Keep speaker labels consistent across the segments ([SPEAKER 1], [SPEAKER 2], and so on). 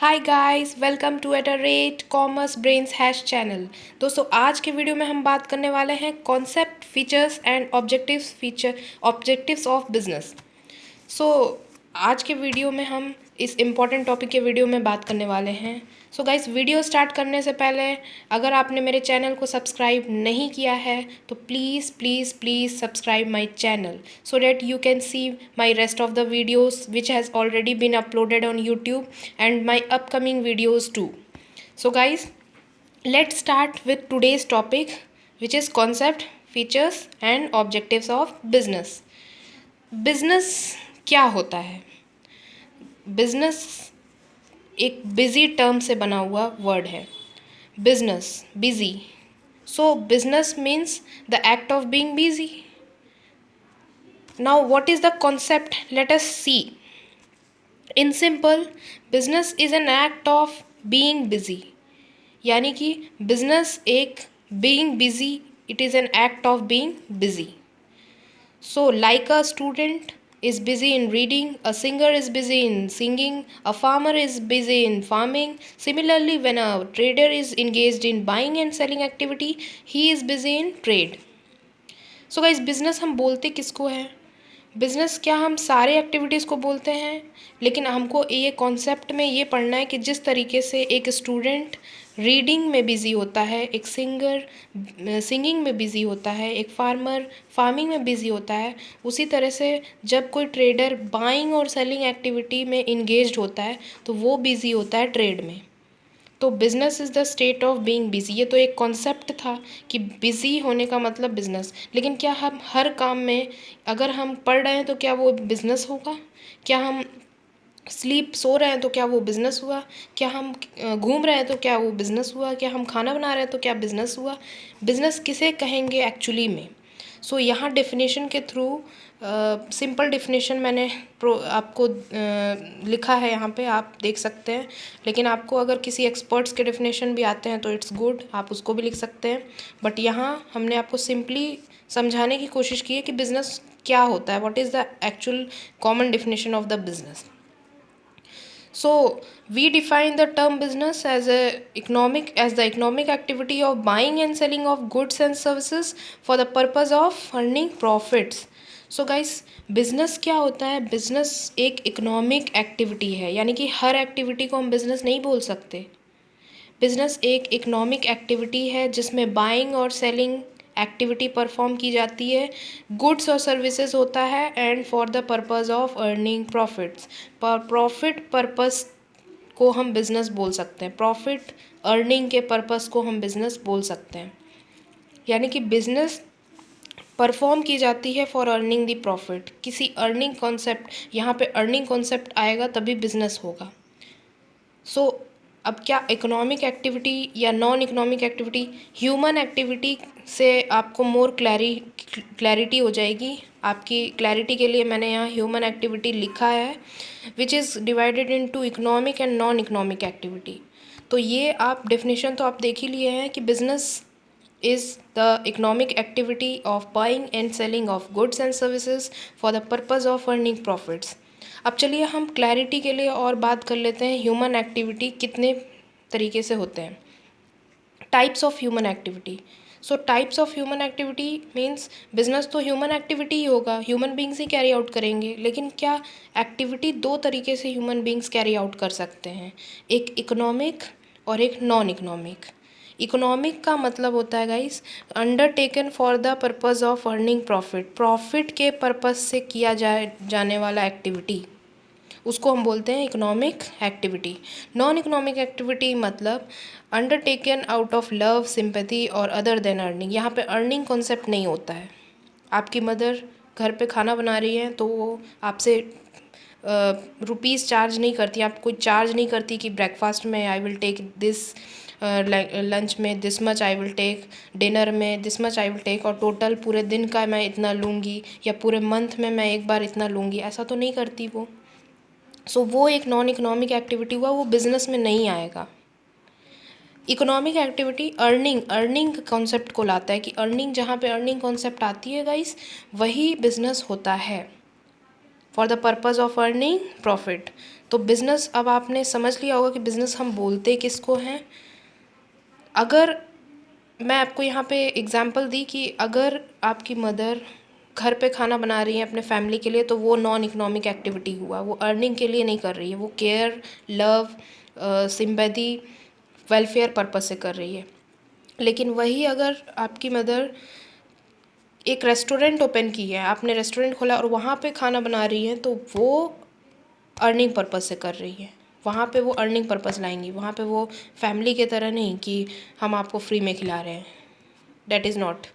[SPEAKER 1] Hi guys, welcome to at a rate commerce brains hash channel. दोस्तों, आज के video में हम बात करने वाले हैं concept, features and objectives of business. So आज के वीडियो में हम इस इम्पॉर्टेंट टॉपिक के वीडियो में बात करने वाले हैं। सो गाइस, वीडियो स्टार्ट करने से पहले अगर आपने मेरे चैनल को सब्सक्राइब नहीं किया है तो please please please subscribe my channel so that you can see my rest of the videos which has already been uploaded on YouTube and my upcoming videos too. So guys, let's start with today's topic, which is concept, features and objectives of business. Business क्या होता है? Business एक busy term से बना हुआ word है। Business, busy, so business means the act of being busy. Now what is the concept? Let us see. In simple, business is an act of being busy. यानी कि business एक being busy, it is an act of being busy. So, like a student is busy in reading, a singer is busy in singing, a farmer is busy in farming. Similarly, when a trader is engaged in buying and selling activity, he is busy in trade. So guys, business हम बोलते किसको है? Business क्या हम सारे activities को बोलते हैं? लेकिन हमको ये कॉन्सेप्ट में ये पढ़ना है कि जिस तरीके से एक स्टूडेंट रीडिंग में बिज़ी होता है, एक सिंगर सिंगिंग में बिज़ी होता है, एक फार्मर फार्मिंग में बिज़ी होता है, उसी तरह से जब कोई ट्रेडर बाइंग और सेलिंग एक्टिविटी में इंगेज्ड होता है तो वो बिज़ी होता है ट्रेड में. तो business is the state of being busy. ये तो एक कॉन्सेप्ट था कि बिज़ी होने का मतलब बिज़नेस. लेकिन क्या हम हर काम में, अगर हम पढ़ रहे हैं तो क्या वो बिज़नेस होगा? क्या हम सो रहे हैं तो क्या वो बिज़नेस हुआ? क्या हम घूम रहे हैं तो क्या वो बिज़नेस हुआ? क्या हम खाना बना रहे हैं तो क्या बिज़नेस हुआ? बिज़नेस किसे कहेंगे एक्चुअली में? सो यहाँ डेफिनेशन के थ्रू सिंपल डेफिनेशन मैंने आपको लिखा है, यहाँ पे आप देख सकते हैं. लेकिन आपको अगर किसी एक्सपर्ट्स के डेफिनेशन भी आते हैं तो इट्स गुड, आप उसको भी लिख सकते हैं. बट यहाँ हमने आपको सिंपली समझाने की कोशिश की है कि बिज़नेस क्या होता है, what is the actual common definition of the business. So we define the term business as the economic activity of buying and selling of goods and services for the purpose of earning profits. So guys, business क्या होता है? Business एक economic activity है. यानी कि हर activity को हम business नहीं बोल सकते. बिज़नेस एक इकोनॉमिक एक्टिविटी है जिसमें बाइंग और सेलिंग एक्टिविटी परफॉर्म की जाती है, गुड्स और सर्विसेज होता है, and for the purpose of earning profits. Profit purpose को हम बिज़नेस बोल सकते हैं. प्रॉफिट अर्निंग के पर्पस को हम बिज़नेस बोल सकते हैं. यानी कि बिज़नेस परफॉर्म की जाती है फॉर अर्निंग द प्रॉफिट. किसी अर्निंग कॉन्सेप्ट, यहाँ पे अर्निंग कॉन्सेप्ट आएगा तभी बिज़नेस होगा. सो अब क्या इकोनॉमिक एक्टिविटी या non economic activity, human activity से आपको मोर क्लैरिटी हो जाएगी. आपकी क्लैरिटी के लिए मैंने यहाँ ह्यूमन एक्टिविटी लिखा है, which is divided into economic and non economic activity. तो ये आप डेफिनेशन तो आप देख ही लिए हैं कि business is the economic activity of buying and selling of goods and services for the purpose of earning profits. अब चलिए हम क्लैरिटी के लिए और बात कर लेते हैं ह्यूमन एक्टिविटी कितने तरीके से होते हैं. Types of human activity. So types of human activity means business तो ह्यूमन एक्टिविटी ही होगा, human beings he carry out करेंगे. लेकिन क्या एक्टिविटी दो तरीके से ह्यूमन बींग्स कैरी आउट कर सकते हैं, एक इकोनॉमिक और एक नॉन इकोनॉमिक. इकोनॉमिक का मतलब होता है guys, undertaken for the purpose of earning profit. Profit के पर्पज़ से किया जाने वाला एक्टिविटी, उसको हम बोलते हैं economic activity. Non economic activity मतलब undertaken out of love, sympathy और अदर देन अर्निंग. यहाँ पे अर्निंग कॉन्सेप्ट नहीं होता है. आपकी मदर घर पे खाना बना रही हैं तो वो आपसे रुपीज़ चार्ज नहीं करती, आप कोई चार्ज नहीं करती कि ब्रेकफास्ट में I will take this, lunch में this much I will take, dinner में this much I will take, और टोटल पूरे दिन का मैं इतना लूँगी या पूरे मंथ में मैं एक बार इतना लूँगी, ऐसा तो नहीं करती वो. सो वो एक नॉन इकोनॉमिक एक्टिविटी हुआ, वो बिज़नेस में नहीं आएगा. इकोनॉमिक एक्टिविटी अर्निंग कॉन्सेप्ट को लाता है कि अर्निंग, जहाँ पे अर्निंग कॉन्सेप्ट आती है गाइस, वही बिज़नेस होता है for the purpose of earning profit. तो बिज़नेस, अब आपने समझ लिया होगा कि बिज़नेस हम बोलते किसको हैं। अगर मैं आपको यहाँ पे एग्जांपल दी कि अगर आपकी मदर घर पे खाना बना रही है अपने फैमिली के लिए, तो वो नॉन इकोनॉमिक एक्टिविटी हुआ, वो अर्निंग के लिए नहीं कर रही है, वो care, love, sympathy, welfare purpose से कर रही है। लेकिन वही अगर आपकी मदर एक रेस्टोरेंट ओपन की है, आपने रेस्टोरेंट खोला और वहाँ पे खाना बना रही है, तो वो अर्निंग पर्पस से कर रही है। वहाँ पे वो अर्निंग पर्पस लाएंगी, वहाँ पे वो फैमिली के तरह नहीं कि हम आपको फ्री में खिला रहे हैं, डैट इज़ नॉट।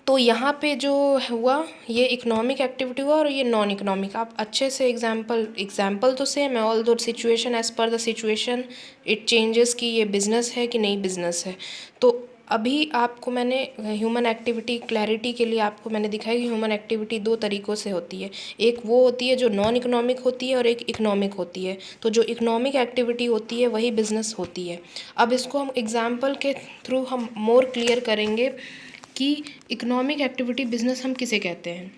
[SPEAKER 1] तो यहाँ पे जो हुआ ये इकोनॉमिक एक्टिविटी हुआ और ये नॉन इकोनॉमिक। आप अच्छे से एग्जाम्पल तो सेम है, although situation as per the situation it changes कि ये बिज़नेस है कि नहीं बिज़नेस है। तो अभी आपको मैंने ह्यूमन एक्टिविटी क्लैरिटी के लिए आपको मैंने दिखाया कि ह्यूमन एक्टिविटी दो तरीक़ों से होती है, एक वो होती है जो नॉन इकोनॉमिक होती है और एक इकोनॉमिक होती है। तो जो इकोनॉमिक एक्टिविटी होती है वही बिज़नेस होती है। अब इसको हम एग्जाम्पल के थ्रू हम मोर क्लियर करेंगे कि इकोनॉमिक एक्टिविटी बिज़नेस हम किसे कहते हैं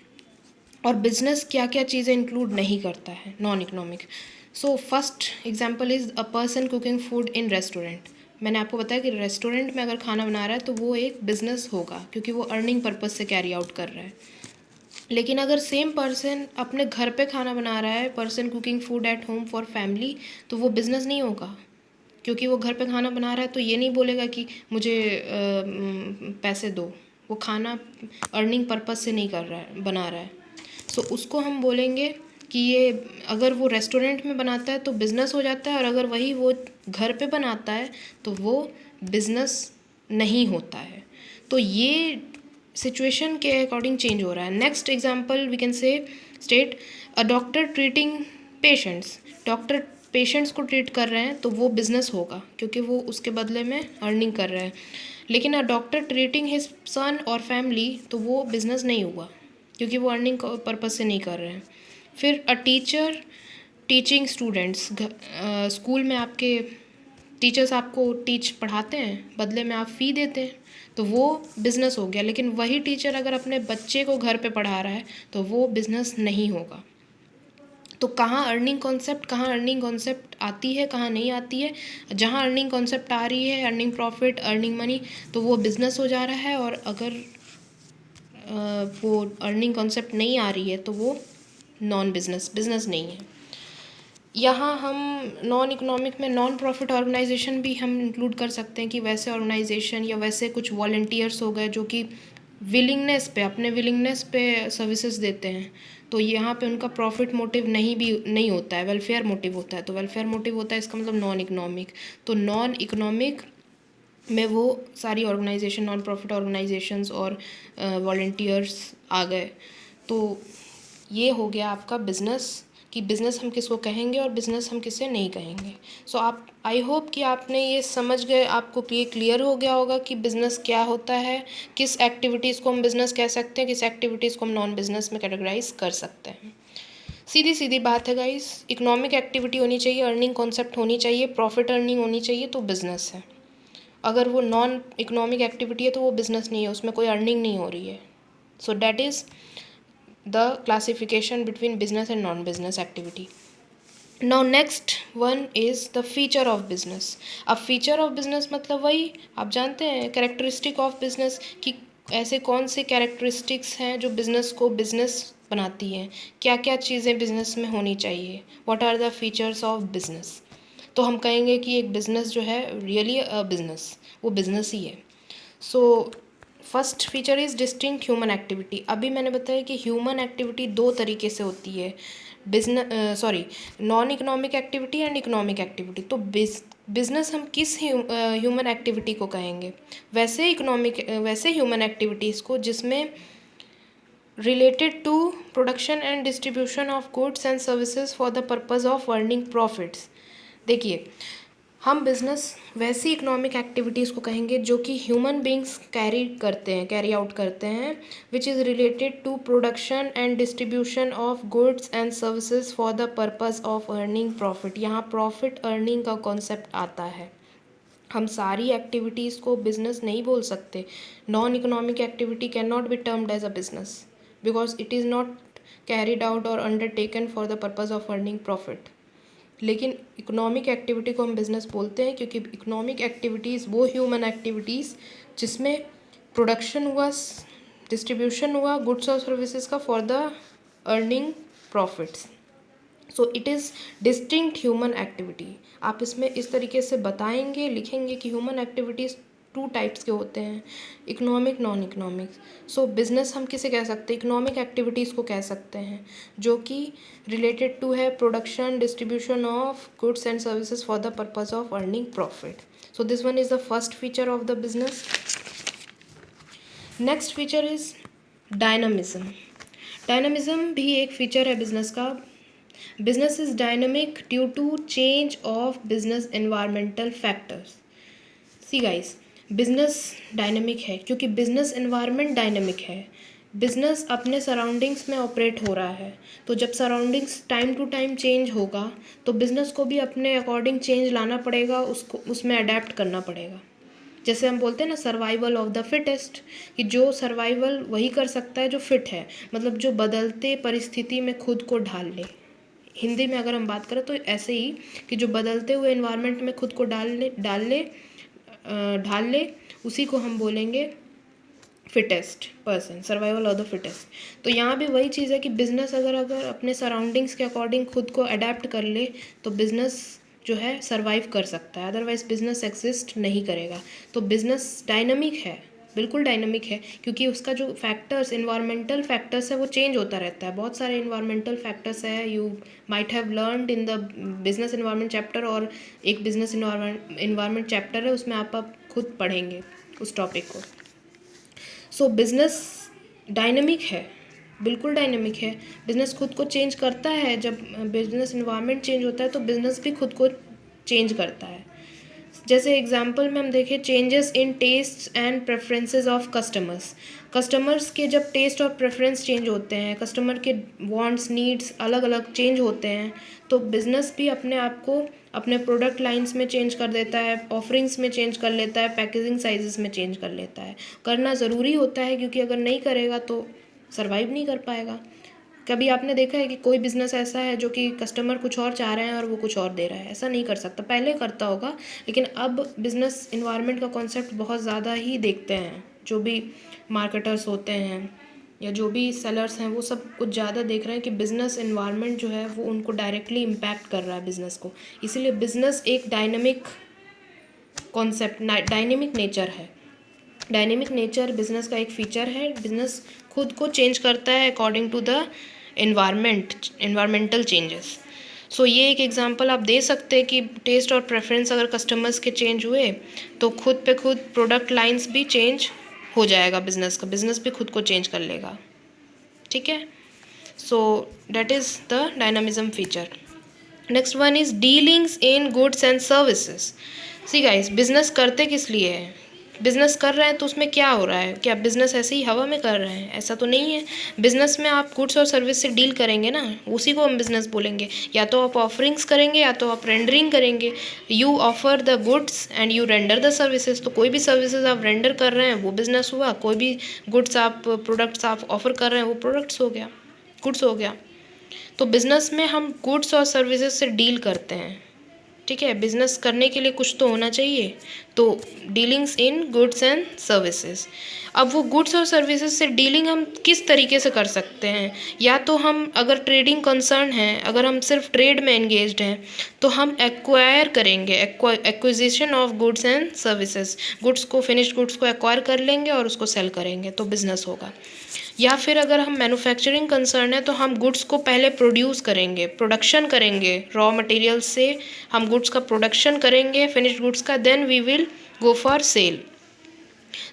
[SPEAKER 1] और बिज़नेस क्या क्या चीज़ें इंक्लूड नहीं करता है non economic. So first example is a person cooking food in restaurant. मैंने आपको बताया कि रेस्टोरेंट में अगर खाना बना रहा है तो वो एक बिज़नेस होगा क्योंकि वो अर्निंग पर्पज़ से कैरी आउट कर रहा है। लेकिन अगर सेम पर्सन अपने घर पे खाना बना रहा है, person cooking food at home for family, तो वो बिज़नेस नहीं होगा क्योंकि वो घर पे खाना बना रहा है तो ये नहीं बोलेगा कि मुझे पैसे दो। वो खाना अर्निंग पर्पस से नहीं कर रहा है, बना रहा है। सो उसको हम बोलेंगे कि ये अगर वो रेस्टोरेंट में बनाता है तो बिज़नेस हो जाता है, और अगर वही वो घर पे बनाता है तो वो बिज़नेस नहीं होता है। तो ये सिचुएशन के अकॉर्डिंग चेंज हो रहा है। Next example we can say state a doctor treating patients. Doctor patients को ट्रीट कर रहे हैं तो वो बिज़नेस होगा क्योंकि वो उसके बदले में अर्निंग कर रहे हैं। लेकिन अ डॉक्टर ट्रीटिंग हिज सन और फैमिली, तो वो बिज़नेस नहीं हुआ क्योंकि वो अर्निंग पर्पज़ से नहीं कर रहे हैं। फिर a teacher teaching students. School में आपके टीचर्स आपको पढ़ाते हैं, बदले में आप फ़ी देते हैं, तो वो बिज़नेस हो गया। लेकिन वही टीचर अगर अपने बच्चे को घर पे पढ़ा रहा है तो वो बिज़नेस नहीं होगा। तो कहाँ अर्निंग कॉन्सेप्ट आती है, कहाँ नहीं आती है। जहाँ अर्निंग कॉन्सेप्ट आ रही है, अर्निंग प्रॉफिट, अर्निंग मनी, तो वो बिज़नेस हो जा रहा है। और अगर वो अर्निंग कॉन्सेप्ट नहीं आ रही है तो वो बिज़नेस नहीं है। यहाँ हम नॉन इकोनॉमिक में नॉन प्रॉफिट ऑर्गेनाइजेशन भी हम इंक्लूड कर सकते हैं कि वैसे ऑर्गेनाइजेशन या वैसे कुछ वॉलंटियर्स हो गए जो कि अपने विलिंगनेस पे सर्विसेज देते हैं। तो यहाँ पे उनका प्रॉफिट मोटिव नहीं होता है, वेलफेयर मोटिव होता है। तो वेलफेयर मोटिव होता है, इसका मतलब नॉन इकोनॉमिक। तो नॉन इकोनॉमिक में वो सारी ऑर्गेनाइजेशन, नॉन प्रॉफिट ऑर्गेनाइजेशंस और वॉलंटियर्स आ गए। तो ये हो गया आपका बिज़नेस, कि बिज़नेस हम किसको कहेंगे और बिज़नेस हम किसे नहीं कहेंगे। सो आप, आई होप कि आपने ये समझ गए, आपको ये क्लियर हो गया होगा कि बिज़नेस क्या होता है, किस एक्टिविटीज़ को हम बिज़नेस कह सकते हैं, किस एक्टिविटीज़ को हम नॉन बिज़नेस में कैटेगराइज कर सकते हैं। सीधी सीधी बात है गाइस, इकोनॉमिक एक्टिविटी होनी चाहिए, अर्निंग कॉन्सेप्ट होनी चाहिए, प्रॉफिट अर्निंग होनी चाहिए, तो बिज़नेस है। अगर वो नॉन इकोनॉमिक एक्टिविटी है तो वो बिज़नेस नहीं है, उसमें कोई अर्निंग नहीं हो रही है। So that is the classification between business and non-business activity. Now next one is the feature of business. अब feature of business मतलब वही आप जानते हैं, characteristic of business, कि ऐसे कौन से characteristics हैं जो business को business बनाती हैं, क्या क्या चीज़ें business में होनी चाहिए, what are the features of business। तो हम कहेंगे कि एक business जो है really a business, वो business ही है। So first feature is distinct human activity. अभी मैंने बताया कि ह्यूमन एक्टिविटी दो तरीके से होती है, non economic activity and economic activity. तो बिजनेस हम किस ह्यूमन एक्टिविटी को कहेंगे, वैसे ह्यूमन एक्टिविटीज़ को जिसमें related to production and distribution of goods and services for the purpose of earning profits. देखिए, हम बिज़नेस वैसी इकोनॉमिक एक्टिविटीज़ को कहेंगे जो कि ह्यूमन बींग्स कैरी आउट करते हैं, which is related to production and distribution of goods and services for the purpose of earning profit. यहाँ प्रॉफिट अर्निंग का कॉन्सेप्ट आता है। हम सारी एक्टिविटीज़ को बिज़नेस नहीं बोल सकते। Non economic activity can not be termed as a business because it is not carried out or undertaken for the purpose of earning profit. लेकिन इकोनॉमिक एक्टिविटी को हम बिजनेस बोलते हैं क्योंकि इकोनॉमिक एक्टिविटीज़ वो ह्यूमन एक्टिविटीज़ जिसमें production हुआ, distribution हुआ गुड्स और सर्विसेज का for the earning profits. So it is distinct human activity. आप इसमें इस तरीके से बताएंगे, लिखेंगे कि ह्यूमन एक्टिविटीज़ 2 टाइप्स के होते हैं, इकोनॉमिक, नॉन इकोनॉमिक. सो बिजनेस हम किसे कह सकते हैं, इकोनॉमिक एक्टिविटीज़ को कह सकते हैं जो कि रिलेटेड टू है production, distribution of goods and services for the purpose of earning profit. So this one is the first feature of the business. Next feature is dynamism. Dynamism भी एक feature है बिजनेस का. Business is dynamic due to change of business environmental factors. See guys, business dynamic है क्योंकि business environment dynamic है. Business अपने surroundings में operate हो रहा है, तो जब surroundings time to time change होगा तो बिज़नेस को भी अपने अकॉर्डिंग चेंज लाना पड़ेगा, उसको उसमें अडेप्ट करना पड़ेगा. जैसे हम बोलते हैं ना सर्वाइवल ऑफ द फिटेस्ट, कि जो सर्वाइवल वही कर सकता है जो फिट है, मतलब जो बदलते परिस्थिति में खुद को ढाल ले. हिंदी में अगर हम बात करें तो ऐसे ही कि जो बदलते हुए एनवायरनमेंट में खुद को ढाल ले उसी को हम बोलेंगे fittest person, survival of the fittest. तो यहाँ भी वही चीज़ है कि बिज़नेस अगर अपने सराउंडिंग्स के अकॉर्डिंग खुद को अडेप्ट कर ले तो बिज़नेस जो है सर्वाइव कर सकता है, अदरवाइज बिज़नेस एग्जिस्ट नहीं करेगा. तो बिज़नेस डायनामिक है, बिल्कुल डायनामिक है, क्योंकि उसका जो फैक्टर्स, इन्वायरमेंटल फैक्टर्स है वो चेंज होता रहता है. बहुत सारे इन्वायरमेंटल फैक्टर्स है, you might have learned in the business environment chapter, और एक बिजनेस इन्वायरमेंट चैप्टर है उसमें आप खुद पढ़ेंगे उस टॉपिक को. सो बिजनेस डायनामिक है, बिल्कुल डायनामिक है. बिजनेस खुद को चेंज करता है, जब बिजनेस इन्वायरमेंट चेंज होता है तो बिजनेस भी खुद को चेंज करता है. जैसे एग्जांपल में हम देखें, changes in taste and preferences of customers. Customers के जब टेस्ट और प्रेफरेंस चेंज होते हैं, कस्टमर के वांट्स, नीड्स अलग अलग चेंज होते हैं, तो बिज़नेस भी अपने आप को अपने प्रोडक्ट लाइंस में चेंज कर देता है, ऑफरिंग्स में चेंज कर लेता है, पैकेजिंग साइजेस में चेंज कर लेता है. करना ज़रूरी होता है क्योंकि अगर नहीं करेगा तो सर्वाइव नहीं कर पाएगा. कभी आपने देखा है कि कोई बिज़नेस ऐसा है जो कि कस्टमर कुछ और चाह रहे हैं और वो कुछ और दे रहा है? ऐसा नहीं कर सकता. पहले करता होगा, लेकिन अब बिज़नेस इन्वायरमेंट का कॉन्सेप्ट बहुत ज़्यादा ही देखते हैं. जो भी मार्केटर्स होते हैं या जो भी सेलर्स हैं वो सब कुछ ज़्यादा देख रहे हैं कि बिज़नेस इन्वायरमेंट जो है वो उनको डायरेक्टली इम्पैक्ट कर रहा है बिज़नेस को. इसीलिए बिज़नेस एक डायनेमिक कॉन्सेप्ट, डायनेमिक नेचर है. डायनेमिक नेचर बिज़नेस का एक फीचर है. बिज़नेस खुद को चेंज करता है according to the environmental changes. So ये एक एग्जांपल आप दे सकते हैं कि टेस्ट और प्रेफरेंस अगर कस्टमर्स के चेंज हुए तो खुद पे खुद प्रोडक्ट लाइंस भी चेंज हो जाएगा बिज़नेस का, बिज़नेस भी खुद को चेंज कर लेगा. ठीक है. So that is the dynamism feature. Next one is dealings in goods and services. See guys, business करते किस लिए है? बिज़नेस कर रहे हैं तो उसमें क्या हो रहा है? क्या बिज़नेस ऐसे ही हवा में कर रहे हैं? ऐसा तो नहीं है. बिज़नेस में आप गुड्स और सर्विस से डील करेंगे ना, उसी को हम बिज़नेस बोलेंगे. या तो आप ऑफरिंग्स करेंगे या तो आप रेंडरिंग करेंगे. You offer the goods and you render the services. तो कोई भी सर्विसेज आप रेंडर कर रहे हैं वो बिज़नेस हुआ, कोई भी गुड्स आप प्रोडक्ट्स आप ऑफर कर रहे हैं वो प्रोडक्ट्स हो गया, गुड्स हो गया. तो बिज़नेस में हम गुड्स और सर्विसेज से डील करते हैं. ठीक है. बिज़नेस करने के लिए कुछ तो होना चाहिए, तो dealings in goods and services. अब वो गुड्स और सर्विसेज से डीलिंग हम किस तरीके से कर सकते हैं? या तो हम अगर ट्रेडिंग कंसर्न है, अगर हम सिर्फ ट्रेड में एंगेज्ड हैं तो हम एक्वायर करेंगे, acquisition of goods and services. Goods को, फिनिश्ड गुड्स को एक्वायर कर लेंगे और उसको सेल करेंगे, तो बिज़नेस होगा. या फिर अगर हम मैन्युफैक्चरिंग कंसर्न है तो हम गुड्स को पहले प्रोड्यूस करेंगे, प्रोडक्शन करेंगे, रॉ मटेरियल से हम गुड्स का प्रोडक्शन करेंगे, फिनिश्ड गुड्स का, then we will go for sale.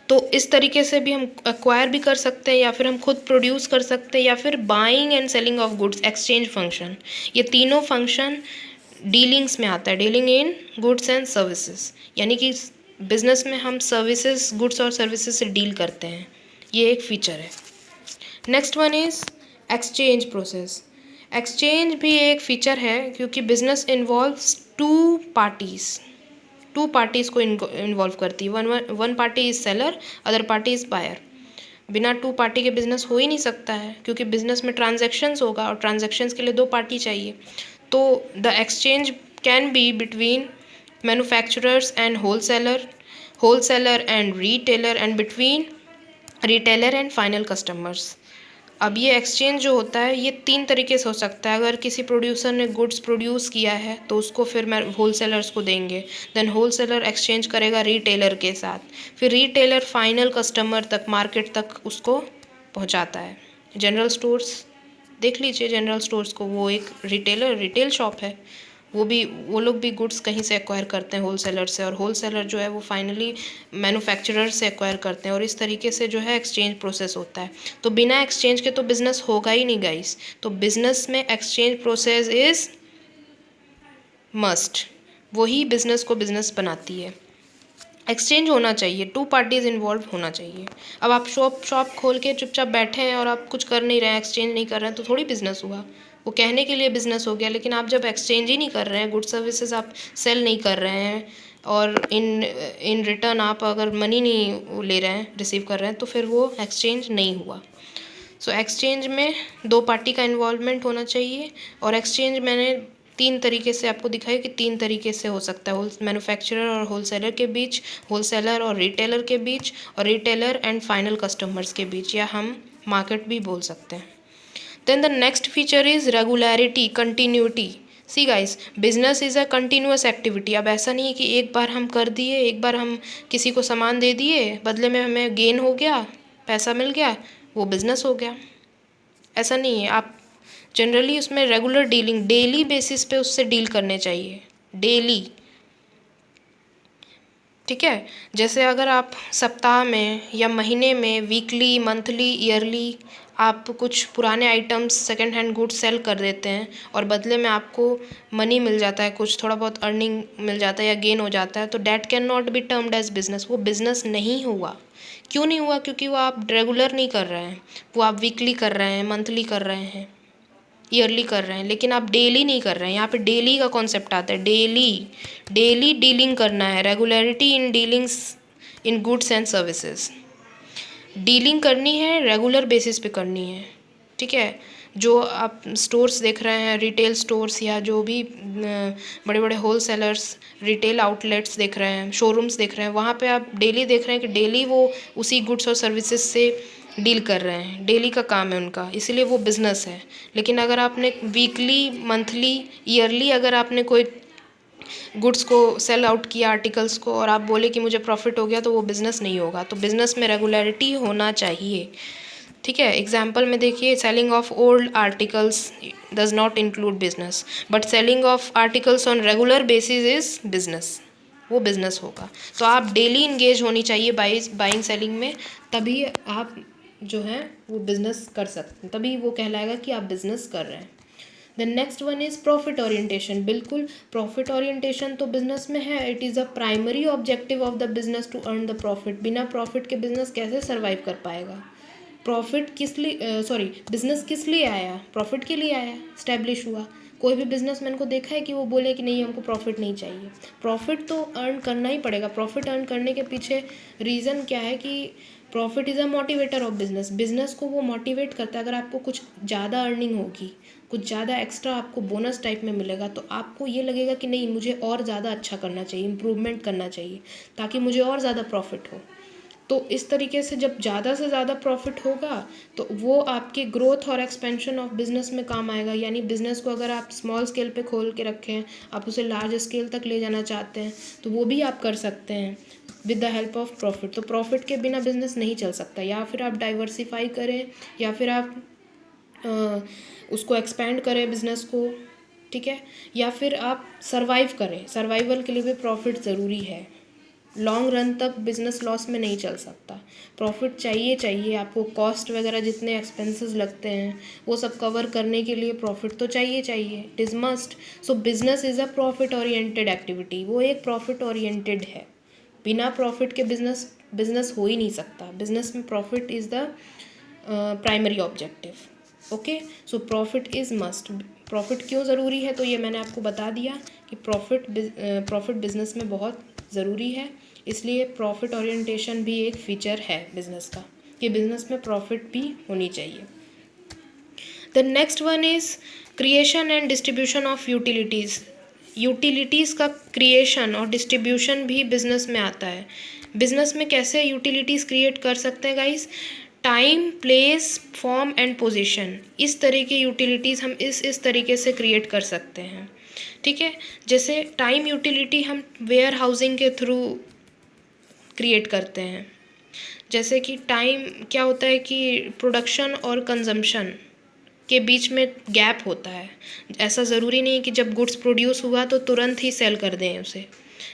[SPEAKER 1] तो इस तरीके से भी हम एक्वायर भी कर सकते हैं, या फिर हम खुद प्रोड्यूस कर सकते हैं, या फिर buying and selling of goods, exchange function. ये तीनों फंक्शन डीलिंग्स में आता है, dealing in goods and services. यानी कि बिजनेस में हम सर्विसेज, गुड्स और सर्विसेज से डील करते हैं. ये एक फीचर है. Next one is exchange process. Exchange भी एक फीचर है क्योंकि बिजनेस इन्वॉल्व्स टू पार्टीज़ को इन्वॉल्व करती है. One party is seller, other party is buyer. बिना टू पार्टी के बिजनेस हो ही नहीं सकता है, क्योंकि बिजनेस में ट्रांजैक्शंस होगा और ट्रांजैक्शंस के लिए दो पार्टी चाहिए। तो the exchange can be between manufacturers and wholesaler and retailer, and between retailer and final customers. अब ये एक्सचेंज जो होता है ये तीन तरीके से हो सकता है। अगर किसी प्रोड्यूसर ने गुड्स प्रोड्यूस किया है तो उसको फिर मैं होलसेलर्स को देंगे, देन होलसेलर एक्सचेंज करेगा रिटेलर के साथ, फिर रिटेलर फाइनल कस्टमर तक, मार्केट तक उसको पहुंचाता है। जनरल स्टोर्स देख लीजिए, जनरल स्टोर्स को, वो एक रिटेल शॉप है, वो लोग भी गुड्स कहीं से एक्वायर करते हैं होलसेलर से, और होलसेलर जो है वो फाइनली मैन्युफैक्चरर से एक्वायर करते हैं, और इस तरीके से जो है एक्सचेंज प्रोसेस होता है। तो बिना एक्सचेंज के तो बिजनेस होगा ही नहीं गाइस। तो बिजनेस में एक्सचेंज प्रोसेस इज मस्ट, वही बिजनेस को बिजनेस बनाती है। एक्सचेंज होना चाहिए, टू पार्टीज इन्वॉल्व होना चाहिए। अब आप शॉप खोल के चुपचाप बैठे हैं और आप कुछ कर नहीं रहे हैं, एक्सचेंज नहीं कर रहे हैं, तो थोड़ी बिजनेस हुआ। वो कहने के लिए बिजनेस हो गया, लेकिन आप जब एक्सचेंज ही नहीं कर रहे हैं, गुड सर्विसेज आप सेल नहीं कर रहे हैं, और इन रिटर्न आप अगर मनी नहीं ले रहे हैं, रिसीव कर रहे हैं, तो फिर वो एक्सचेंज नहीं हुआ। सो एक्सचेंज में दो पार्टी का इन्वॉल्वमेंट होना चाहिए। और एक्सचेंज मैंने तीन तरीके से आपको दिखाया कि तीन तरीके से हो सकता है, मैन्युफैक्चरर और होलसेलर के बीच, होलसेलर और रिटेलर के बीच, और रिटेलर एंड फाइनल कस्टमर्स के बीच, या हम मार्केट भी बोल सकते हैं। Then the next feature is regularity, continuity. See guys, business is a continuous activity. अब ऐसा नहीं है कि एक बार हम कर दिए, एक बार हम किसी को सामान दे दिए, बदले में हमें गेन हो गया, पैसा मिल गया, वो बिज़नेस हो गया। ऐसा नहीं है। आप जनरली उसमें रेगुलर डीलिंग, डेली बेसिस पे उससे डील करने चाहिए, डेली। ठीक है, जैसे अगर आप सप्ताह में या महीने में, वीकली, मंथली, ईयरली आप कुछ पुराने items, second hand goods sell कर देते हैं, और बदले में आपको मनी मिल जाता है, कुछ थोड़ा बहुत अर्निंग मिल जाता है या गेन हो जाता है, तो that can not be termed as business. वो बिजनेस नहीं हुआ। क्यों नहीं हुआ? क्योंकि वो आप रेगुलर नहीं कर रहे हैं, वो आप वीकली कर रहे हैं, मंथली कर रहे हैं, ईयरली कर रहे हैं, लेकिन आप डेली नहीं कर रहे हैं। यहाँ पे डेली का कॉन्सेप्ट आता है, डेली डीलिंग करना है, regularity in dealings in goods and services. Dealing करनी है, रेगुलर बेसिस पे करनी है। ठीक है, जो आप स्टोर्स देख रहे हैं, रिटेल स्टोर्स, या जो भी बड़े बड़े होल सेलर्स, रिटेल आउटलेट्स देख रहे हैं, शोरूम्स देख रहे हैं, वहाँ पे आप डेली देख रहे हैं कि डेली वो उसी गुड्स और सर्विसेज से डील कर रहे हैं, डेली का काम है उनका, इसीलिए वो बिज़नेस है। लेकिन अगर आपने वीकली, मंथली, ईयरली अगर आपने कोई गुड्स को सेल आउट किया, आर्टिकल्स को, और आप बोले कि मुझे प्रॉफिट हो गया, तो वो बिज़नेस नहीं होगा। तो बिज़नेस में रेगुलरिटी होना चाहिए। ठीक है, एग्जाम्पल में देखिए, selling of old articles does not include business, but selling of articles on regular basis is business, वो बिज़नेस होगा। तो आप डेली इंगेज होनी चाहिए बाइंग सेलिंग में, तभी आप जो है वो बिज़नेस कर सकते हैं, तभी वो कहलाएगा कि आप बिज़नेस कर रहे हैं। The next one is profit orientation. बिल्कुल, प्रॉफिट ओरिएंटेशन तो बिजनेस में है। It is a primary objective of the business to earn the profit. बिना प्रॉफिट के बिजनेस कैसे सर्वाइव कर पाएगा? प्रॉफिट किस लिए, बिजनेस किस लिए आया? प्रॉफिट के लिए आया, स्टैब्लिश हुआ। कोई भी बिजनेसमैन को देखा है कि वो बोले कि नहीं, हमको प्रॉफिट नहीं चाहिए? प्रॉफिट तो अर्न करना ही पड़ेगा। प्रॉफिट अर्न करने के पीछे रीज़न क्या है कि profit is a motivator of business. Business को वो मोटिवेट करता है। अगर आपको कुछ ज़्यादा अर्निंग होगी, कुछ ज़्यादा एक्स्ट्रा आपको बोनस टाइप में मिलेगा, तो आपको ये लगेगा कि नहीं, मुझे और ज़्यादा अच्छा करना चाहिए, इम्प्रूवमेंट करना चाहिए, ताकि मुझे और ज़्यादा प्रॉफिट हो। तो इस तरीके से जब ज़्यादा से ज़्यादा प्रॉफिट होगा, तो वो आपके ग्रोथ और एक्सपेंशन ऑफ बिजनेस में काम आएगा। यानी बिजनेस को अगर आप स्मॉल स्केल पे खोल के रखें, आप उसे लार्ज स्केल तक ले जाना चाहते हैं, तो वो भी आप कर सकते हैं with the help of profit. तो प्रॉफिट के बिना बिजनेस नहीं चल सकता। या फिर आप डाइवर्सिफाई करें, या फिर आप उसको एक्सपेंड करें बिजनेस को, ठीक है, या फिर आप सर्वाइव करें। सर्वाइवल के लिए भी प्रॉफिट ज़रूरी है। लॉन्ग रन तक बिजनेस लॉस में नहीं चल सकता। प्रॉफिट चाहिए आपको। कॉस्ट वगैरह जितने एक्सपेंसेस लगते हैं, वो सब कवर करने के लिए प्रॉफिट तो चाहिए, it is must. So business is a profit oriented activity. वो एक प्रॉफिट ओरिएंटेड है। बिना प्रॉफिट के बिजनेस हो ही नहीं सकता। बिजनेस में profit is the primary objective. Okay, so profit is must. Profit क्यों ज़रूरी है, तो ये मैंने आपको बता दिया कि प्रॉफिट बिजनेस में बहुत ज़रूरी है, इसलिए प्रॉफिट ओरिएंटेशन भी एक फीचर है बिजनेस का। कि बिजनेस में प्रॉफिट भी होनी चाहिए। The next one is creation and distribution of utilities. Utilities का क्रिएशन और डिस्ट्रीब्यूशन भी बिजनेस में आता है। बिजनेस में कैसे यूटिलिटीज़ क्रिएट कर सकते हैं guys? Time, place, form and position, इस तरह की यूटिलिटीज़ हम इस तरीके से क्रिएट कर सकते हैं। ठीक है, जैसे टाइम यूटिलिटी हम वेयर हाउसिंग के थ्रू क्रिएट करते हैं। जैसे कि टाइम क्या होता है कि प्रोडक्शन और कंजम्पशन के बीच में गैप होता है। ऐसा ज़रूरी नहीं कि जब गुड्स प्रोड्यूस हुआ तो तुरंत ही सेल कर दें उसे।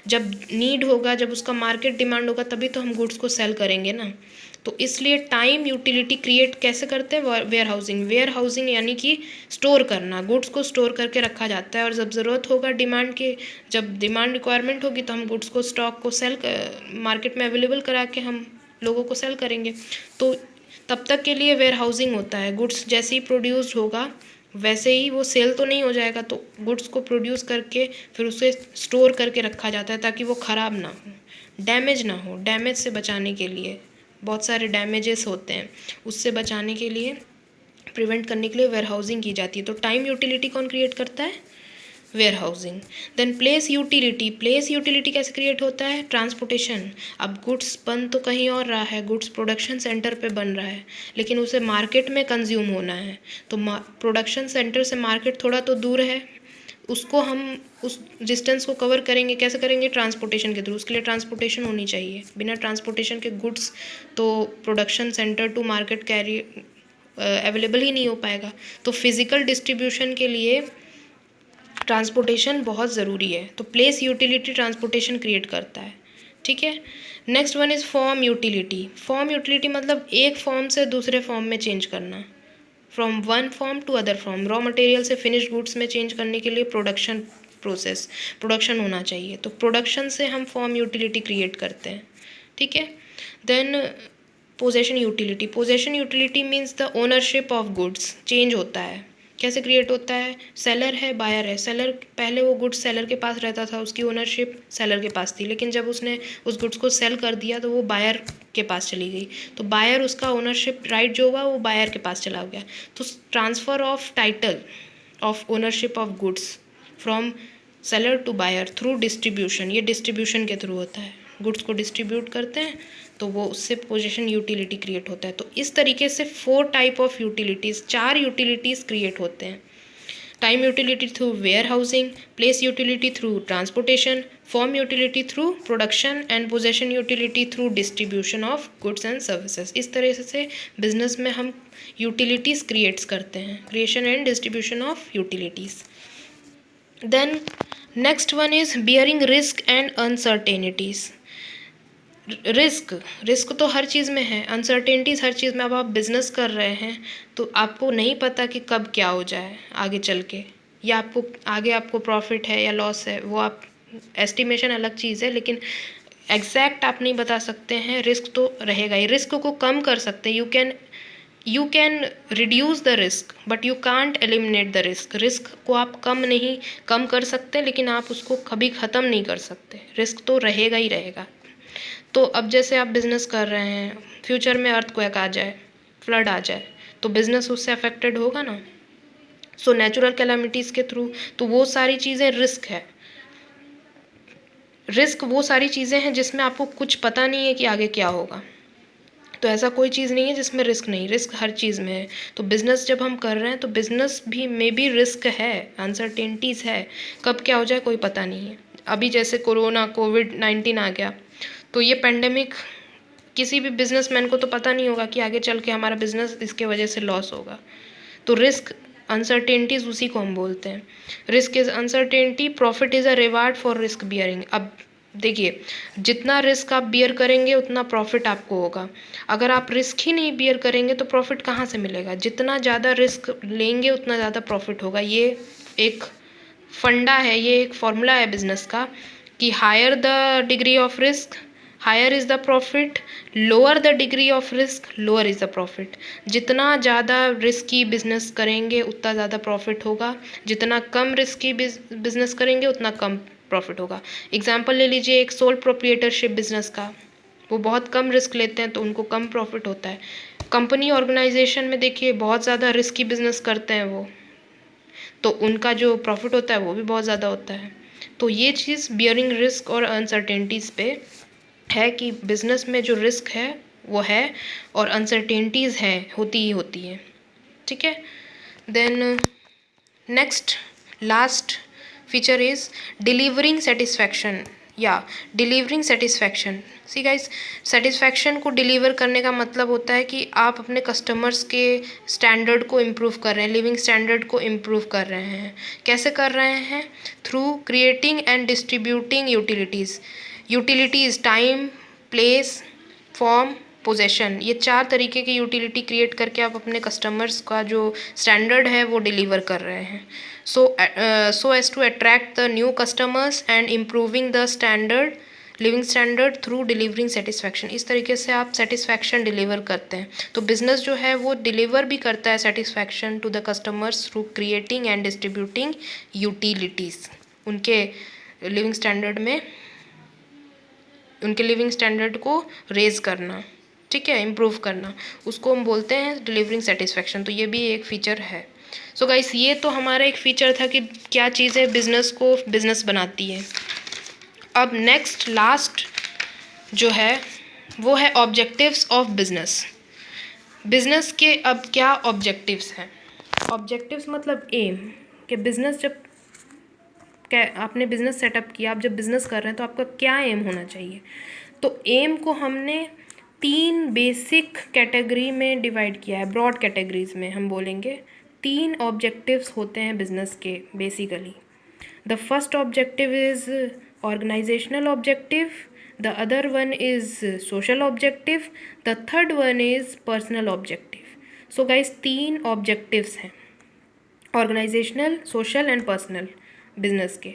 [SPEAKER 1] जब नीड होगा, जब उसका मार्केट डिमांड होगा, तभी तो हम गुड्स को सेल करेंगे ना। तो इसलिए टाइम यूटिलिटी क्रिएट कैसे करते हैं? Where housing. वेयर हाउसिंग यानी कि स्टोर करना, गुड्स को स्टोर करके रखा जाता है और जब ज़रूरत होगा डिमांड के, जब डिमांड रिक्वायरमेंट होगी तो हम गुड्स को स्टॉक को सेल मार्केट में अवेलेबल करा के हम लोगों को सेल करेंगे। तो तब तक के लिए वेयर हाउसिंग होता है। गुड्स जैसे ही प्रोड्यूस्ड होगा वैसे ही वो सेल तो नहीं हो जाएगा, तो गुड्स को प्रोड्यूस करके फिर उसे स्टोर करके रखा जाता है ताकि वो ख़राब ना हो, डैमेज ना हो। डैमेज से बचाने के लिए, बहुत सारे डैमेजेस होते हैं, उससे बचाने के लिए, प्रिवेंट करने के लिए वेयर हाउसिंग की जाती है। तो टाइम यूटिलिटी कौन क्रिएट करता है? Warehousing. Then place utility. Place utility कैसे क्रिएट होता है? ट्रांसपोर्टेशन। अब गुड्स बन तो कहीं और रहा है, गुड्स प्रोडक्शन सेंटर पे बन रहा है, लेकिन उसे मार्केट में कंज्यूम होना है। तो प्रोडक्शन सेंटर से मार्केट थोड़ा तो दूर है, उसको हम उस डिस्टेंस को कवर करेंगे, कैसे करेंगे? ट्रांसपोर्टेशन के थ्रू। उसके लिए ट्रांसपोर्टेशन होनी चाहिए। बिना ट्रांसपोर्टेशन के गुड्स तो production centre to market carry available ही नहीं हो पाएगा। तो फिज़िकल डिस्ट्रीब्यूशन के लिए ट्रांसपोर्टेशन बहुत ज़रूरी है। तो प्लेस यूटिलिटी ट्रांसपोर्टेशन क्रिएट करता है। ठीक है, next one is form utility. Form utility मतलब एक फॉर्म से दूसरे फॉर्म में चेंज करना, from one form to other form. Raw material से फिनिश गुड्स में चेंज करने के लिए प्रोडक्शन होना चाहिए। तो प्रोडक्शन से हम फॉर्म यूटिलिटी क्रिएट करते हैं। ठीक है, then possession utility. Possession utility means the ownership of goods change होता है। कैसे क्रिएट होता है? सेलर है, बायर है। सेलर पहले वो गुड्स सेलर के पास रहता था, उसकी ओनरशिप सेलर के पास थी, लेकिन जब उसने उस गुड्स को सेल कर दिया तो वो बायर के पास चली गई। तो बायर, उसका ओनरशिप राइट जो हुआ वो बायर के पास चला गया। तो transfer of title of ownership of goods from seller to buyer through distribution. ये डिस्ट्रीब्यूशन के थ्रू होता है। गुड्स को डिस्ट्रीब्यूट करते हैं तो वो उससे पोजीशन यूटिलिटी क्रिएट होता है। तो इस तरीके से 4 type of utilities, 4 utilities create होते हैं। Time utility through warehousing, place utility through transportation, form utility through production and possession utility through distribution of goods and services. इस तरह से बिजनेस में हम यूटिलिटीज़ क्रिएट्स करते हैं, creation and distribution of utilities. Then next one is bearing risk and uncertainties. Risk तो हर चीज़ में है, अनसर्टेनिटीज़ हर चीज़ में। अब आप बिज़नेस कर रहे हैं तो आपको नहीं पता कि कब क्या हो जाए आगे चल के, या आपको प्रॉफिट है या लॉस है, वो आप एस्टिमेशन अलग चीज़ है, लेकिन एग्जैक्ट आप नहीं बता सकते हैं। रिस्क तो रहेगा ही। रिस्क को कम कर सकते हैं, you can reduce the risk but you can't eliminate the risk. Risk को आप कम कर सकते, लेकिन आप उसको कभी ख़त्म नहीं कर सकते। रिस्क तो रहेगा ही रहेगा। तो अब जैसे आप बिज़नेस कर रहे हैं, फ्यूचर में अर्थक्वेक आ जाए, फ्लड आ जाए, तो बिज़नेस उससे अफेक्टेड होगा ना। सो नेचुरल कैलामिटीज़ के थ्रू, तो वो सारी चीज़ें रिस्क है। रिस्क वो सारी चीज़ें हैं जिसमें आपको कुछ पता नहीं है कि आगे क्या होगा। तो ऐसा कोई चीज़ नहीं है जिसमें रिस्क नहीं, रिस्क हर चीज़ में है। तो बिज़नेस जब हम कर रहे हैं तो बिज़नेस भी में भी रिस्क है, अनसर्टेनिटीज़ है, कब क्या हो जाए कोई पता नहीं है। अभी जैसे कोविड-19 आ गया, तो ये पेंडेमिक किसी भी बिजनेसमैन को तो पता नहीं होगा कि आगे चल के हमारा बिजनेस इसके वजह से लॉस होगा। तो रिस्क, अनसर्टेनिटीज़, उसी को हम बोलते हैं। Risk is uncertainty, profit is a reward for risk bearing. अब देखिए, जितना रिस्क आप बियर करेंगे उतना प्रॉफिट आपको होगा। अगर आप रिस्क ही नहीं बियर करेंगे तो प्रॉफिट कहाँ से मिलेगा? जितना ज़्यादा रिस्क लेंगे उतना ज़्यादा प्रॉफिट होगा। ये एक फंडा है, ये एक फॉर्मूला है बिजनेस का कि higher the degree of risk, higher is the profit, lower the degree of risk, lower is the profit. जितना ज़्यादा रिस्की बिजनेस करेंगे उतना ज़्यादा प्रॉफिट होगा, जितना कम रिस्की बिजनेस करेंगे उतना कम प्रॉफिट होगा। एग्जाम्पल ले लीजिए एक सोल प्रोप्रिएटरशिप बिजनेस का। वो बहुत कम रिस्क लेते हैं तो उनको कम प्रॉफिट होता है। कंपनी ऑर्गेनाइजेशन में देखिए बहुत ज़्यादा रिस्की बिजनेस करते हैं वो, तो उनका जो प्रॉफिट होता है वो भी बहुत ज़्यादा होता है। तो ये चीज़ बियरिंग रिस्क और अनसर्टेनिटीज़ पे है कि बिजनेस में जो रिस्क है वो है और अनसर्टेनिटीज़ है होती ही होती है। ठीक है, then next last feature is delivering satisfaction या delivering satisfaction. See guys, satisfaction को डिलीवर करने का मतलब होता है कि आप अपने कस्टमर्स के स्टैंडर्ड को इम्प्रूव कर रहे हैं, लिविंग स्टैंडर्ड को इम्प्रूव कर रहे हैं। कैसे कर रहे हैं? Through creating and distributing utilities. Utilities time, place, form, possession, ये 4 तरीके की यूटिलिटी क्रिएट करके आप अपने कस्टमर्स का जो स्टैंडर्ड है वो डिलीवर कर रहे हैं। So as to attract the new customers and improving the standard, living standard through delivering satisfaction. इस तरीके से आप सेटिस्फैक्शन डिलीवर करते हैं। तो बिजनेस जो है वो डिलीवर भी करता है satisfaction to the customers through creating and distributing utilities. उनके लिविंग स्टैंडर्ड में, उनके लिविंग स्टैंडर्ड को रेज करना, ठीक है, इम्प्रूव करना, उसको हम बोलते हैं डिलीवरिंग सेटिस्फैक्शन। तो ये भी एक फ़ीचर है। सो गाइस, ये तो हमारा एक फ़ीचर था कि क्या चीज़ें बिज़नेस को बिज़नेस बनाती है। अब नेक्स्ट लास्ट जो है वो है ऑब्जेक्टिव्स ऑफ बिज़नेस। बिज़नेस के अब क्या ऑब्जेक्टिव्स हैं? ऑब्जेक्टिव्स मतलब एम, कि बिज़नेस जब आपने बिज़नेस सेटअप किया, आप जब बिज़नेस कर रहे हैं तो आपका क्या एम होना चाहिए। तो एम को हमने 3 बेसिक कैटेगरी में डिवाइड किया है, ब्रॉड कैटेगरीज में हम बोलेंगे। 3 ऑब्जेक्टिव्स होते हैं बिज़नेस के basically. The first objective is organisational objective, the other one is social objective, the third one is personal objective. So guys, 3 objectives हैं, organisational, social and personal business के।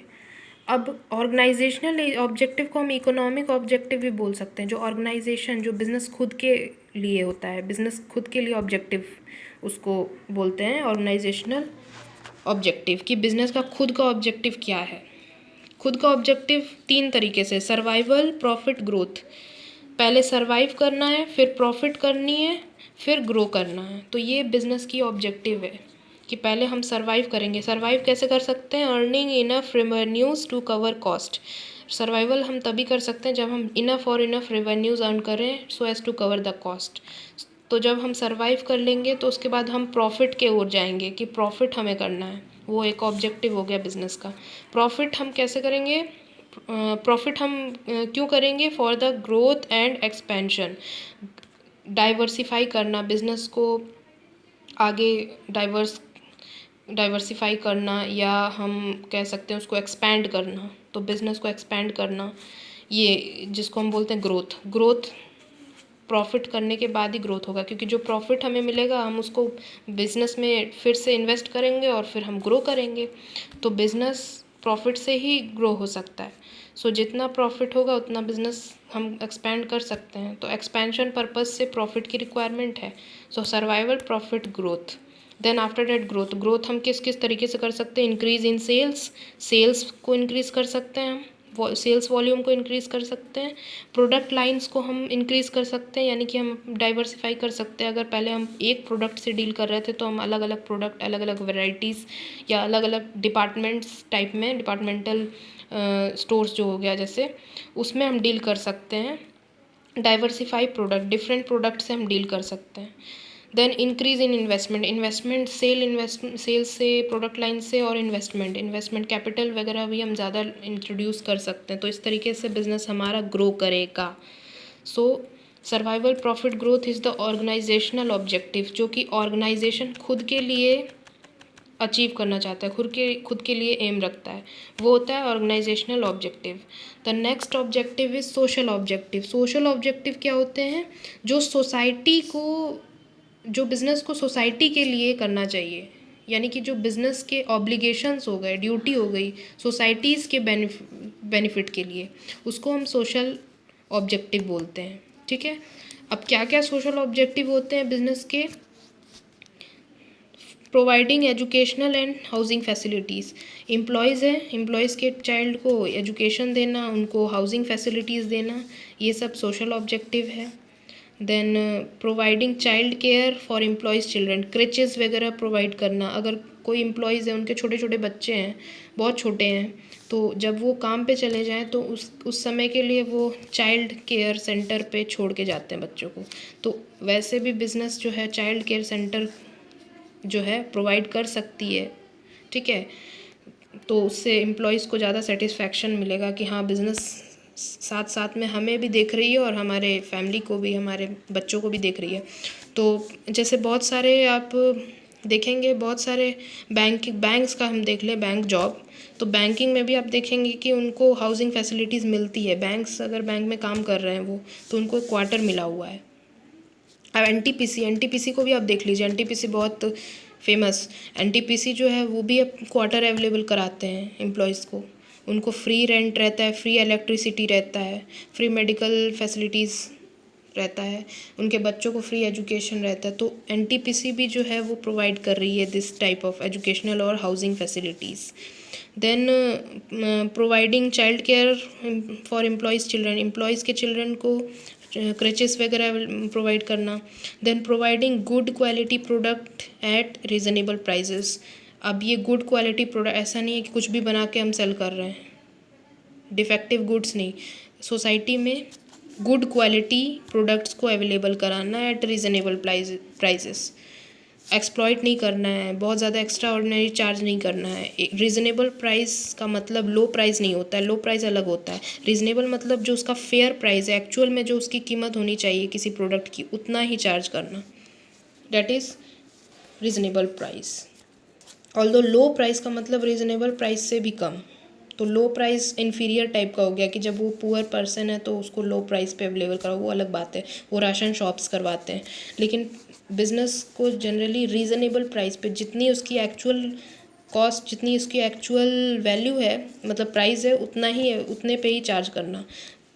[SPEAKER 1] अब organisational objective को हम economic objective भी बोल सकते हैं। जो ऑर्गेनाइजेशन, जो बिज़नेस खुद के लिए होता है, बिज़नेस खुद के लिए ऑब्जेक्टिव, उसको बोलते हैं ऑर्गेनाइजेशनल ऑब्जेक्टिव। कि बिज़नेस का खुद का ऑब्जेक्टिव क्या है। खुद का ऑब्जेक्टिव 3 तरीके से, सर्वाइवल, प्रॉफिट, ग्रोथ। पहले सर्वाइव करना है, फिर प्रॉफिट करनी है, फिर ग्रो करना है। तो ये बिज़नेस की ऑब्जेक्टिव है कि पहले हम सर्वाइव करेंगे। सर्वाइव कैसे कर सकते हैं? Earning enough revenues to cover cost. Survival हम तभी कर सकते हैं जब हम इनफ और इनफ रेवेन्यूज़ अर्न करें so as to cover the cost. तो जब हम सर्वाइव कर लेंगे तो उसके बाद हम प्रॉफिट के ओर जाएंगे कि प्रॉफिट हमें करना है। वो एक ऑब्जेक्टिव हो गया बिज़नेस का। प्रॉफिट हम कैसे करेंगे? प्रॉफिट हम क्यों करेंगे? For the growth and expansion. Diversify करना, बिज़नेस को आगे डाइवर्सिफाई करना, या हम कह सकते हैं उसको एक्सपैंड करना। तो बिज़नेस को एक्सपैंड करना, ये जिसको हम बोलते हैं ग्रोथ। ग्रोथ प्रॉफिट करने के बाद ही ग्रोथ होगा, क्योंकि जो प्रॉफिट हमें मिलेगा हम उसको बिज़नेस में फिर से इन्वेस्ट करेंगे और फिर हम ग्रो करेंगे। तो बिज़नेस प्रॉफिट से ही ग्रो हो सकता है। सो जितना प्रॉफिट होगा उतना बिज़नेस हम एक्सपैंड कर सकते हैं। तो एक्सपेंशन पर्पज़ से प्रॉफिट की रिक्वायरमेंट है। So survival, profit, growth. Then after that growth. Growth हम किस किस तरीके से कर सकते हैं? इंक्रीज़ इन सेल्स, सेल्स को इंक्रीज़ कर सकते हैं हम, सेल्स वॉल्यूम को इंक्रीज़ कर सकते हैं। प्रोडक्ट लाइंस को हम इंक्रीज़ कर सकते हैं, यानी कि हम डाइवर्सिफाई कर सकते हैं। अगर पहले हम एक प्रोडक्ट से डील कर रहे थे तो हम अलग अलग प्रोडक्ट, अलग अलग वेराइटीज़ या अलग अलग डिपार्टमेंट्स टाइप में, डिपार्टमेंटल स्टोर्स जो हो गया जैसे, उसमें हम डील कर सकते हैं। डाइवर्सिफाई प्रोडक्ट, डिफरेंट प्रोडक्ट से हम डील कर सकते हैं। Then increase in investment, sales से, प्रोडक्ट लाइन से, और इन्वेस्टमेंट कैपिटल वगैरह भी हम ज़्यादा इंट्रोड्यूस कर सकते हैं। तो इस तरीके से बिज़नेस हमारा ग्रो करेगा। So survival, profit, growth is the organisational objective, जो कि ऑर्गेनाइजेशन खुद के लिए अचीव करना चाहता है, खुद के लिए एम रखता है, वो होता है organisational objective. The next objective is social objective. Social objective क्या होते हैं? जो सोसाइटी को, जो बिज़नेस को सोसाइटी के लिए करना चाहिए, यानी कि जो बिज़नेस के ऑब्लिगेशंस हो गए, ड्यूटी हो गई सोसाइटीज़ के बेनिफिट के लिए, उसको हम सोशल ऑब्जेक्टिव बोलते हैं। ठीक है, अब क्या क्या सोशल ऑब्जेक्टिव होते हैं बिज़नेस के? Providing educational and housing facilities, employees हैं, एम्प्लॉयज़ के चाइल्ड को एजुकेशन देना, उनको हाउसिंग फैसिलिटीज़ देना, ये सब सोशल ऑब्जेक्टिव है। Then providing child care for employees children, creches वगैरह प्रोवाइड करना। अगर कोई एम्प्लॉयज़ है, उनके छोटे छोटे बच्चे हैं, बहुत छोटे हैं, तो जब वो काम पे चले जाएं तो उस समय के लिए वो चाइल्ड केयर सेंटर पे छोड़ के जाते हैं बच्चों को। तो वैसे भी बिज़नेस जो है चाइल्ड केयर सेंटर जो है प्रोवाइड कर सकती है, ठीक है। तो उससे एम्प्लॉयज़ को ज़्यादा सेटिस्फैक्शन मिलेगा कि हाँ, बिज़नेस साथ साथ में हमें भी देख रही है और हमारे फैमिली को भी, हमारे बच्चों को भी देख रही है। तो जैसे बहुत सारे आप देखेंगे, बहुत सारे बैंक्स का हम देख लें, बैंक जॉब, तो बैंकिंग में भी आप देखेंगे कि उनको हाउसिंग फैसिलिटीज़ मिलती है। अगर बैंक में काम कर रहे हैं वो, तो उनको क्वार्टर मिला हुआ है। अब एनटीपीसी को भी आप देख लीजिए, एनटीपीसी बहुत फेमस, एनटीपीसी जो है वो भी अब क्वार्टर अवेलेबल कराते हैं एम्प्लॉयज़ को। उनको फ्री रेंट रहता है, फ्री इलेक्ट्रिसिटी रहता है, फ्री मेडिकल फैसिलिटीज़ रहता है, उनके बच्चों को फ्री एजुकेशन रहता है। तो एनटीपीसी भी जो है वो प्रोवाइड कर रही है दिस टाइप ऑफ एजुकेशनल और housing facilities. Then providing child care for employees children, employees के चिल्ड्रन को क्रचेस वगैरह प्रोवाइड करना। Then providing good quality product at reasonable prices. अब ये गुड क्वालिटी प्रोडक्ट ऐसा नहीं है कि कुछ भी बना के हम सेल कर रहे हैं, डिफेक्टिव गुड्स नहीं, सोसाइटी में गुड क्वालिटी प्रोडक्ट्स को अवेलेबल कराना एट रीज़नेबल प्राइजेस। एक्सप्लॉइट नहीं करना है, बहुत ज़्यादा एक्स्ट्रा ऑर्डिनरी चार्ज नहीं करना है। रीज़नेबल प्राइस का मतलब लो प्राइस नहीं होता है, लो प्राइस अलग होता है। रीज़नेबल मतलब जो उसका फेयर प्राइस है, एक्चुअल में जो उसकी कीमत होनी चाहिए किसी प्रोडक्ट की, उतना ही चार्ज करना, that is reasonable price. Although low price का मतलब रीज़नेबल प्राइस से भी कम। तो लो प्राइस इन्फीरियर टाइप का हो गया कि जब वो पुअर पर्सन है तो उसको लो प्राइस पे अवेलेबल करो, वो अलग बात है, वो राशन शॉप्स करवाते हैं। लेकिन बिज़नेस को जनरली रीज़नेबल प्राइस पे, जितनी उसकी एक्चुअल कॉस्ट, जितनी उसकी एक्चुअल वैल्यू है, मतलब प्राइस है, उतना ही है, उतने पे ही चार्ज करना।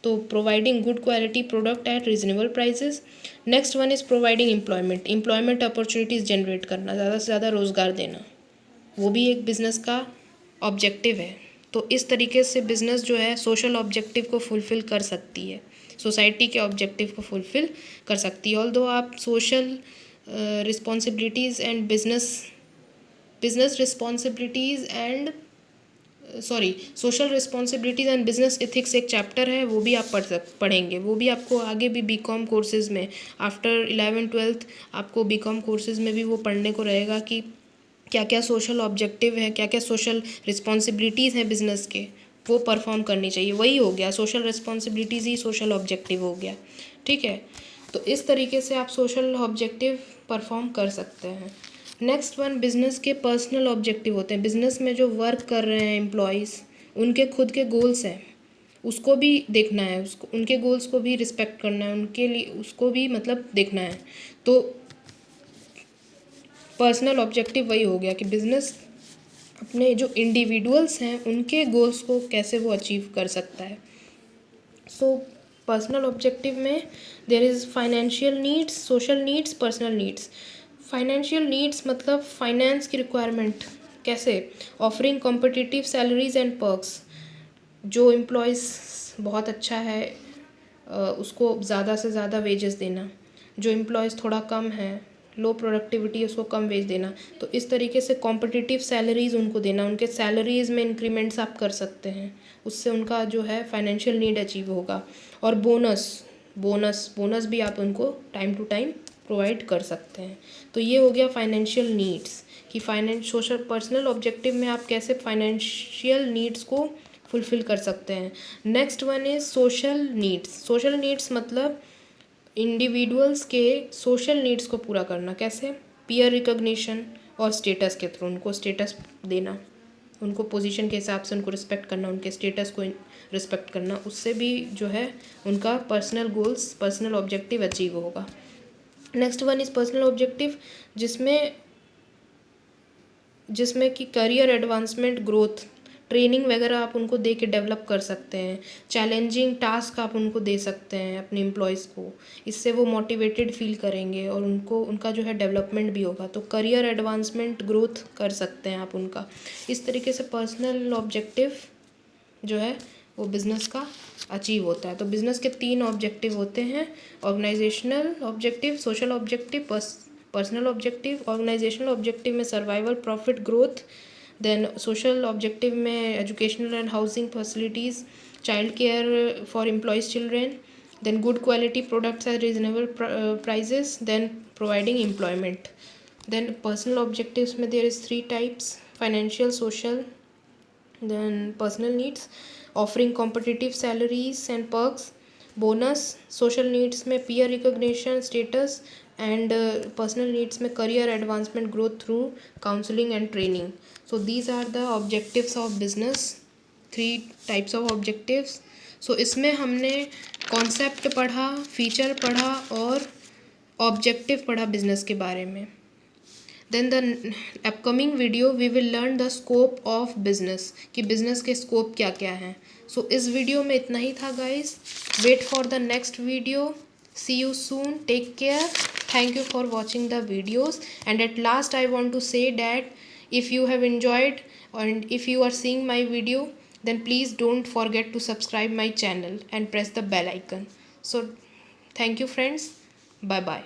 [SPEAKER 1] तो providing good quality product eight reasonable prices. Next one is providing employment opportunities generate करना, ज़्यादा से ज़्यादा रोज़गार देना, वो भी एक बिज़नेस का ऑब्जेक्टिव है। तो इस तरीके से बिज़नेस जो है सोशल ऑब्जेक्टिव को फुलफ़िल कर सकती है, सोसाइटी के ऑब्जेक्टिव को फुलफ़िल कर सकती है। ऑल्दो आप social responsibilities and business responsibilities and social responsibilities and business ethics एक चैप्टर है, वो भी आप पढ़ेंगे। वो भी आपको आगे भी बीकॉम कोर्सेज़ में, आफ्टर 11th-12th आपको बीकॉम कोर्सेज़ में भी वो पढ़ने को रहेगा कि क्या क्या सोशल ऑब्जेक्टिव है, क्या क्या सोशल रिस्पॉन्सिबिलिटीज़ हैं बिज़नेस के, वो परफॉर्म करनी चाहिए। वही हो गया, सोशल रिस्पॉन्सिबिलिटीज़ ही सोशल ऑब्जेक्टिव हो गया, ठीक है। तो इस तरीके से आप सोशल ऑब्जेक्टिव परफॉर्म कर सकते हैं। नेक्स्ट वन, बिज़नेस के पर्सनल ऑब्जेक्टिव होते हैं। बिज़नेस में जो वर्क कर रहे हैं एम्प्लॉयज़, उनके खुद के गोल्स हैं, उसको भी देखना है, उसको, उनके गोल्स को भी रिस्पेक्ट करना है, उनके लिए उसको भी मतलब देखना है। तो पर्सनल ऑब्जेक्टिव वही हो गया कि बिज़नेस अपने जो इंडिविजुअल्स हैं उनके गोल्स को कैसे वो अचीव कर सकता है। सो पर्सनल ऑब्जेक्टिव में there is financial needs, social needs, personal needs. Financial needs मतलब फाइनेंस की रिक्वायरमेंट, कैसे, offering competitive salaries and perks. जो एम्प्लॉयज़ बहुत अच्छा है उसको ज़्यादा से ज़्यादा वेजेस देना, जो एम्प्लॉयज़ थोड़ा कम है, लो प्रोडक्टिविटी, उसको कम वेज देना। तो इस तरीके से कॉम्पिटिटिव सैलरीज़ उनको देना, उनके सैलरीज़ में इंक्रीमेंट्स आप कर सकते हैं, उससे उनका जो है फाइनेंशियल नीड अचीव होगा। और बोनस भी आप उनको टाइम टू टाइम प्रोवाइड कर सकते हैं। तो ये हो गया फाइनेंशियल नीड्स कि सोशल पर्सनल ऑब्जेक्टिव में आप कैसे फाइनेंशियल नीड्स को फुलफ़िल कर सकते हैं। Next one is social needs. Social needs मतलब इंडिविजुअल्स के सोशल नीड्स को पूरा करना, कैसे, पीयर रिकॉग्निशन और स्टेटस के थ्रू उनको स्टेटस देना, उनको पोजीशन के हिसाब से उनको रिस्पेक्ट करना, उनके स्टेटस को रिस्पेक्ट करना, उससे भी जो है उनका personal goals, personal objective achieve होगा। Next one is personal objective जिसमें कि करियर एडवांसमेंट, ग्रोथ, ट्रेनिंग वगैरह आप उनको दे के डेवलप कर सकते हैं, चैलेंजिंग टास्क आप उनको दे सकते हैं अपने एम्प्लॉयज़ को, इससे वो मोटिवेटेड फील करेंगे और उनको उनका जो है डेवलपमेंट भी होगा, तो करियर एडवांसमेंट ग्रोथ कर सकते हैं आप उनका। इस तरीके से पर्सनल ऑब्जेक्टिव जो है वो बिज़नेस का अचीव होता है। तो बिज़नेस के 3 ऑब्जेक्टिव होते हैं, organisational objective, social objective, personal objective. Organisational objective में survival, profit, growth. Then social objective में educational and housing facilities, child care for employees children, then good quality products at reasonable prices, then providing employment. Then personal objectives में there is 3 types: financial, social, then personal needs, offering competitive salaries and perks, bonus. Social needs में peer recognition, status, and personal needs में career advancement, growth through counseling and training. So these are the objectives of business, 3 types of objectives. So इसमें हमने concept पढ़ा, feature पढ़ा और objective पढ़ा business के बारे में। Then the upcoming video we will learn the scope of business, कि बिजनेस के स्कोप क्या क्या हैं। सो इस वीडियो में इतना ही था guys. Wait for the next video. See you soon, take care, thank you for watching the videos. And at last I want to say that if you have enjoyed and if you are seeing my video, then please don't forget to subscribe my channel and press the bell icon. So thank you friends, bye bye.